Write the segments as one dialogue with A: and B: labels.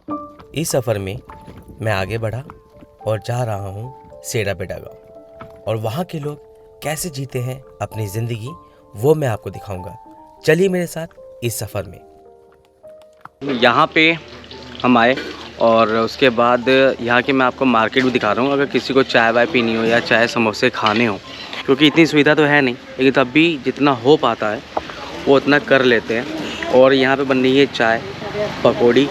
A: इस सफ़र में मैं आगे बढ़ा और जा रहा हूँ सेड़ा बेड़ा गाँव, और वहाँ के लोग कैसे जीते हैं अपनी ज़िंदगी वो मैं आपको दिखाऊंगा। चलिए मेरे साथ इस सफ़र में।
B: यहाँ पे हम आए और उसके बाद यहाँ के मैं आपको मार्केट भी दिखा रहा हूँ। अगर किसी को चाय वाय पीनी हो या चाय समोसे खाने हो, क्योंकि इतनी सुविधा तो है नहीं, लेकिन तब भी जितना हो पाता है वो उतना कर लेते हैं। और यहाँ पे बन रही है चाय, पकौड़ी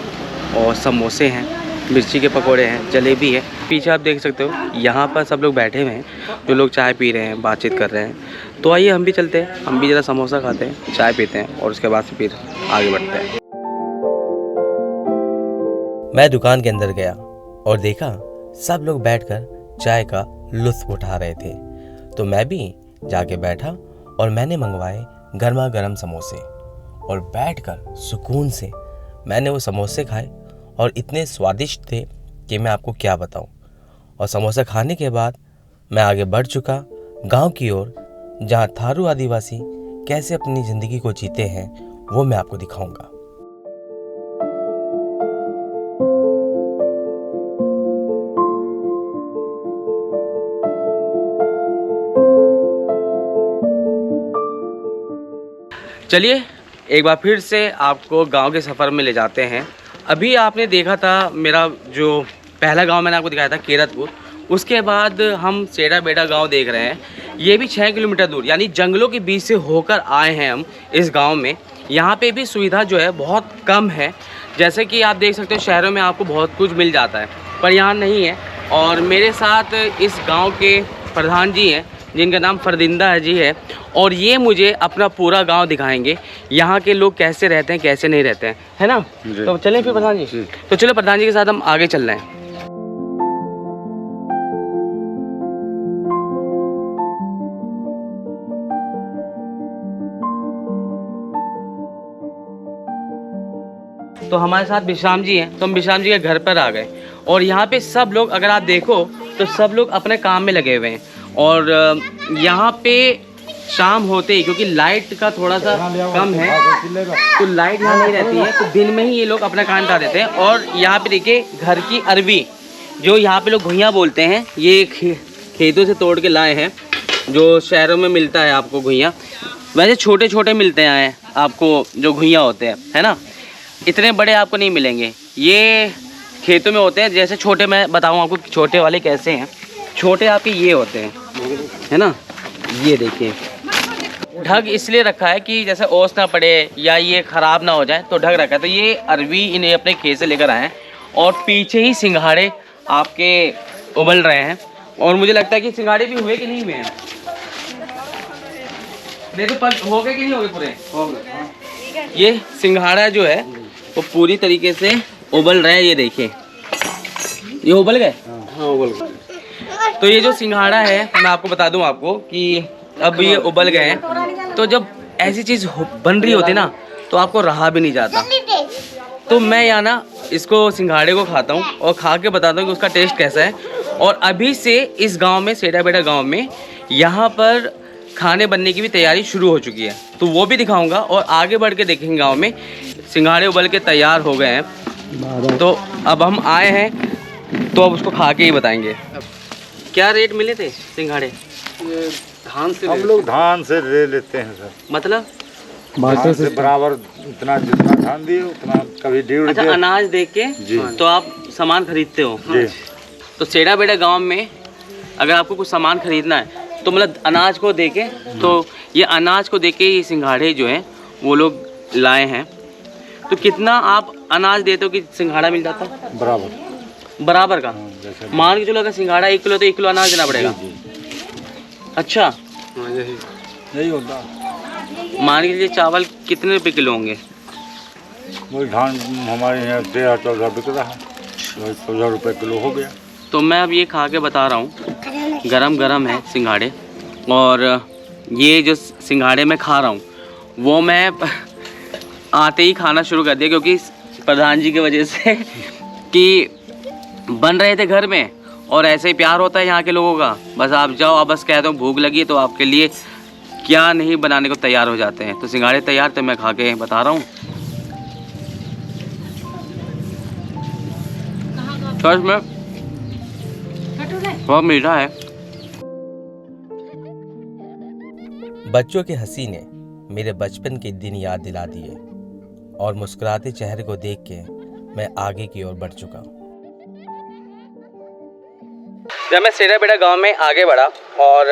B: और समोसे हैं, मिर्ची के पकोड़े हैं, जलेबी है। पीछे आप देख सकते हो यहाँ पर सब लोग बैठे हुए हैं, जो लोग चाय पी रहे हैं, बातचीत कर रहे हैं। तो आइए हम भी चलते हैं, हम भी ज़रा समोसा खाते हैं, चाय पीते हैं और उसके बाद फिर आगे बढ़ते हैं।
A: मैं दुकान के अंदर गया और देखा सब लोग बैठकर चाय का लुत्फ़ उठा रहे थे, तो मैं भी जाके बैठा और मैंने मंगवाए गर्मा गर्म समोसे, और बैठकर सुकून से मैंने वो समोसे खाए और इतने स्वादिष्ट थे कि मैं आपको क्या बताऊं। और समोसा खाने के बाद मैं आगे बढ़ चुका गांव की ओर, जहां थारू आदिवासी कैसे अपनी ज़िंदगी को जीते हैं वो मैं आपको दिखाऊंगा।
B: चलिए एक बार फिर से आपको गांव के सफ़र में ले जाते हैं। अभी आपने देखा था मेरा जो पहला गांव मैंने आपको दिखाया था केरतपुर, उसके बाद हम सेड़ा बेड़ा गांव देख रहे हैं। ये भी 6 किलोमीटर दूर, यानी जंगलों के बीच से होकर आए हैं हम इस गांव में। यहाँ पे भी सुविधा जो है बहुत कम है। जैसे कि आप देख सकते हो शहरों में आपको बहुत कुछ मिल जाता है, पर यहाँ नहीं है। और मेरे साथ इस गाँव के प्रधान जी हैं, जिनका नाम फरदिंदा जी है, और ये मुझे अपना पूरा गांव दिखाएंगे, यहाँ के लोग कैसे रहते हैं कैसे नहीं रहते हैं, है ना। तो चलें फिर प्रधान जी। तो चलो प्रधान जी के साथ हम आगे चल रहे हैं। तो हमारे साथ विश्राम जी हैं, तो हम विश्राम जी के घर पर आ गए। और यहाँ पे सब लोग अगर आप देखो तो सब लोग अपने काम में लगे हुए हैं। और यहाँ पे शाम होते ही, क्योंकि लाइट का थोड़ा सा कम है तो लाइट यहाँ नहीं रहती है, तो दिन में ही ये लोग अपना काम कर देते हैं। और यहाँ पे देखिए घर की अरवी, जो यहाँ पे लोग घुइयाँ बोलते हैं, ये खेतों से तोड़ के लाए हैं, जो शहरों में मिलता है आपको घुइयाँ। वैसे छोटे छोटे मिलते हैं आपको जो घुइयाँ होते हैं, है ना, इतने बड़े आपको नहीं मिलेंगे, ये खेतों में होते हैं। जैसे छोटे, मैं बताऊँ आपको छोटे वाले कैसे हैं। छोटे आपके ये होते हैं, है ना, ये देखिए। ढक इसलिए रखा है कि जैसे ओस ना पड़े या ये ख़राब ना हो जाए, तो ढक रखा है। तो ये अरवी इन्हें अपने खेत से लेकर आए हैं, और पीछे ही सिंघाड़े आपके उबल रहे हैं। और मुझे लगता है कि सिंघाड़े भी हुए कि नहीं हुए हैं, देखो पर हो गए कि नहीं हो गए, पूरे हो गए। ये सिंघाड़ा जो है वो पूरी तरीके से उबल रहे हैं, ये देखिए, ये उबल गए। हाँ उबल गए। तो ये जो सिंघाड़ा है, मैं आपको बता दूं आपको कि अब ये उबल गए हैं। तो जब ऐसी चीज़ बन रही होती ना, तो आपको रहा भी नहीं जाता। तो मैं यहाँ ना इसको सिंघाड़े को खाता हूँ और खा के बताता हूँ कि उसका टेस्ट कैसा है। और अभी से इस गांव में, सेड़ा बेड़ा गांव में, यहाँ पर खाने बनने की भी तैयारी शुरू हो चुकी है, तो वो भी दिखाऊंगा। और आगे बढ़ के देखेंगे गाँव में सिंघाड़े उबल के तैयार हो गए हैं। तो अब हम आए हैं, तो अब उसको खा के ही बताएंगे। क्या रेट मिले थे सिंघाड़े? धान से
C: हम लोग धान से ले लेते हैं सर,
B: मतलब
C: धान से बराबर इतना, जितना धान दिए उतना, कभी 1.5
B: अच्छा, अनाज देख के तो आप सामान खरीदते हो
C: जी।
B: तो सेड़ा बेड़ा गांव में अगर आपको कुछ सामान खरीदना है तो मतलब अनाज को देके, तो ये अनाज को देके ये सिंघाड़े जो हैं वो लोग लाए हैं। तो कितना आप अनाज देते हो कि सिंघाड़ा मिल जाता है? बराबर का। मान के चलो अगर सिंघाड़ा 1 किलो तो 1 किलो अनाज देना पड़ेगा। अच्छा,
C: यही होता।
B: मान के चलिए चावल कितने रुपए किलो होंगे?
C: वही धान हमारे यहाँ 13-14 बिक रहा है, 14 रुपये किलो हो गया।
B: तो मैं अब ये खा के बता रहा हूँ, गरम गरम है सिंघाड़े। और ये जो सिंघाड़े मैं खा रहा हूँ वो मैं आते ही खाना शुरू कर दिया, क्योंकि प्रधान जी की वजह से कि बन रहे थे घर में। और ऐसे ही प्यार होता है यहाँ के लोगों का, बस आप जाओ, आप बस कह दो भूख लगी तो आपके लिए क्या नहीं बनाने को तैयार हो जाते हैं। तो सिंघाड़े तैयार, तो मैं खा के बता रहा हूँ। तो इसमें बहुत मीठा है।
A: बच्चों की हंसी ने मेरे बचपन के दिन याद दिला दिए और मुस्कुराते चेहरे को देख के मैं आगे की ओर बढ़ चुका।
B: जब मैं सेठा बेटा गांव में आगे बढ़ा और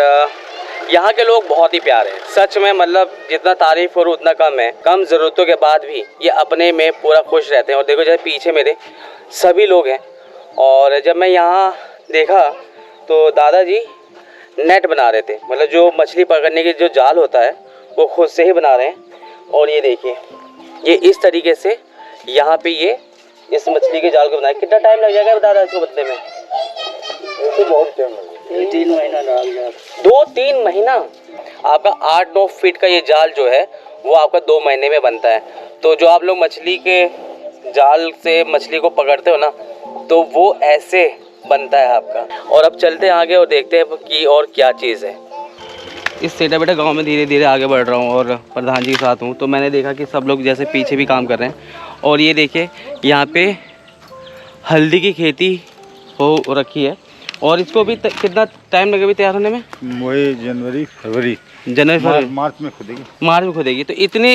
B: यहाँ के लोग बहुत ही प्यारे हैं सच में, मतलब जितना तारीफ करूँ उतना कम है। कम ज़रूरतों के बाद भी ये अपने में पूरा खुश रहते हैं। और देखो जैसे पीछे मेरे सभी लोग हैं। और जब मैं यहाँ देखा तो दादाजी नेट बना रहे थे, मतलब जो मछली पकड़ने के जो जाल होता है वो खुद से ही बना रहे हैं। और ये देखिए ये इस तरीके से यहाँ पे ये इस मछली के जाल को बनाया। कितना टाइम लग जाएगा दादा इसको बनने में? तो बहुत टाइम लगेगा, 3 महीना लग जाएगा। 2-3 महीना? आपका 8-9 फीट का ये जाल जो है वो आपका 2 महीने में बनता है। तो जो आप लोग मछली के जाल से मछली को पकड़ते हो ना, तो वो ऐसे बनता है आपका। और अब चलते हैं आगे और देखते हैं कि और क्या चीज़ है। इस सेठा बेटा गांव में धीरे धीरे आगे बढ़ रहा हूँ और प्रधान जी के साथ हूँ। तो मैंने देखा कि सब लोग जैसे पीछे भी काम कर रहे हैं। और ये देखिए यहाँ पे हल्दी की खेती हो रखी है। और इसको भी कितना टाइम लगेगा भी तैयार होने में?
C: वही जनवरी फरवरी मार्च में खुदेगी।
B: मार्च में खुदेगी। तो इतने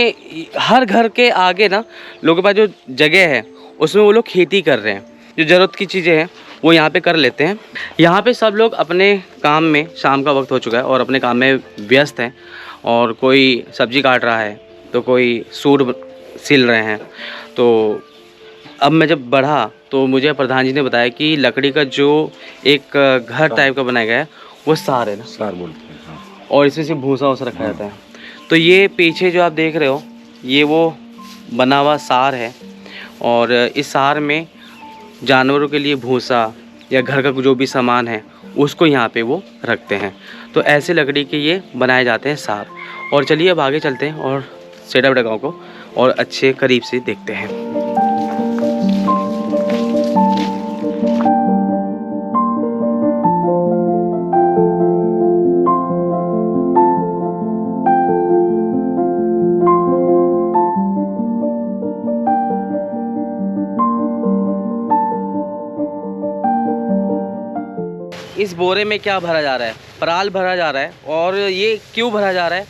B: हर घर के आगे ना लोगों के पास जो जगह है उसमें वो लोग खेती कर रहे हैं। जो ज़रूरत की चीज़ें हैं वो यहाँ पे कर लेते हैं। यहाँ पे सब लोग अपने काम में, शाम का वक्त हो चुका है और अपने काम में व्यस्त हैं। और कोई सब्ज़ी काट रहा है तो कोई सूट सिल रहे हैं। तो अब मैं जब बढ़ा तो मुझे प्रधान जी ने बताया कि लकड़ी का जो एक घर टाइप का बनाया गया है वो सार है ना?
C: सार बोलते हैं, हाँ।
B: और इसमें से भूसा वूसा रखा जाता है। तो ये पीछे जो आप देख रहे हो ये वो बना हुआ सार है। और इस सार में जानवरों के लिए भूसा या घर का जो भी सामान है उसको यहाँ पे वो रखते हैं। तो ऐसे लकड़ी के ये बनाए जाते हैं सार। और चलिए अब आगे चलते हैं और सेठा बेटा गाँव को और अच्छे करीब से देखते हैं। इस बोरे में क्या भरा जा रहा है? पराल भरा जा रहा है। और ये क्यों भरा जा रहा है?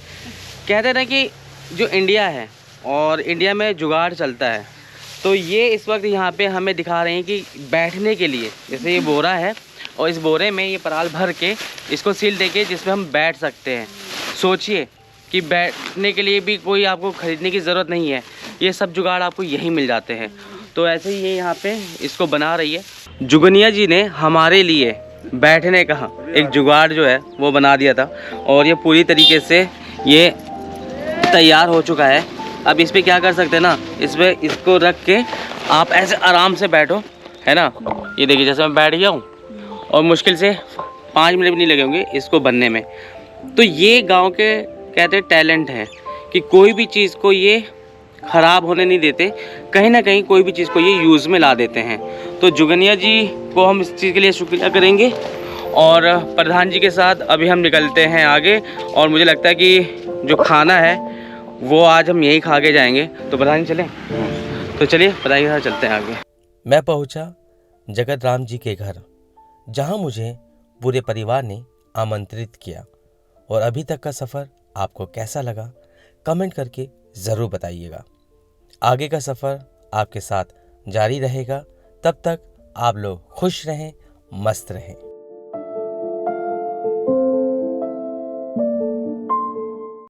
B: कहते हैं ना कि जो इंडिया है और इंडिया में जुगाड़ चलता है, तो ये इस वक्त यहाँ पे हमें दिखा रहे हैं कि बैठने के लिए जैसे ये बोरा है और इस बोरे में ये पराल भर के इसको सील देके जिसमें हम बैठ सकते हैं। सोचिए कि बैठने के लिए भी कोई आपको ख़रीदने की ज़रूरत नहीं है, ये सब जुगाड़ आपको यहीं मिल जाते हैं। तो ऐसे ही ये यहाँ पे इसको बना रही है। जुगनिया जी ने हमारे लिए बैठने का एक जुगाड़ जो है वो बना दिया था और ये पूरी तरीके से ये तैयार हो चुका है। अब इस पे क्या कर सकते हैं ना, इस पे इसको रख के आप ऐसे आराम से बैठो, है ना। ये देखिए जैसे मैं बैठ गया हूँ और मुश्किल से 5 मिनट भी नहीं लगे होंगे इसको बनने में। तो ये गांव के कहते हैं टैलेंट है कि कोई भी चीज़ को ये ख़राब होने नहीं देते, कहीं ना कहीं कोई भी चीज़ को ये यूज़ में ला देते हैं। तो जुगनिया जी को हम इस चीज़ के लिए शुक्रिया करेंगे। और प्रधान जी के साथ अभी हम निकलते हैं आगे और मुझे लगता है कि जो खाना है वो आज हम यहीं खा के जाएंगे। तो प्रधान जी चलें? तो चलिए प्रधान जी के साथ चलते हैं आगे।
A: मैं पहुंचा जगत राम जी के घर, जहां मुझे पूरे परिवार ने आमंत्रित किया। और अभी तक का सफ़र आपको कैसा लगा कमेंट करके ज़रूर बताइएगा। आगे का सफ़र आपके साथ जारी रहेगा। तब तक आप लोग खुश रहें, मस्त रहें।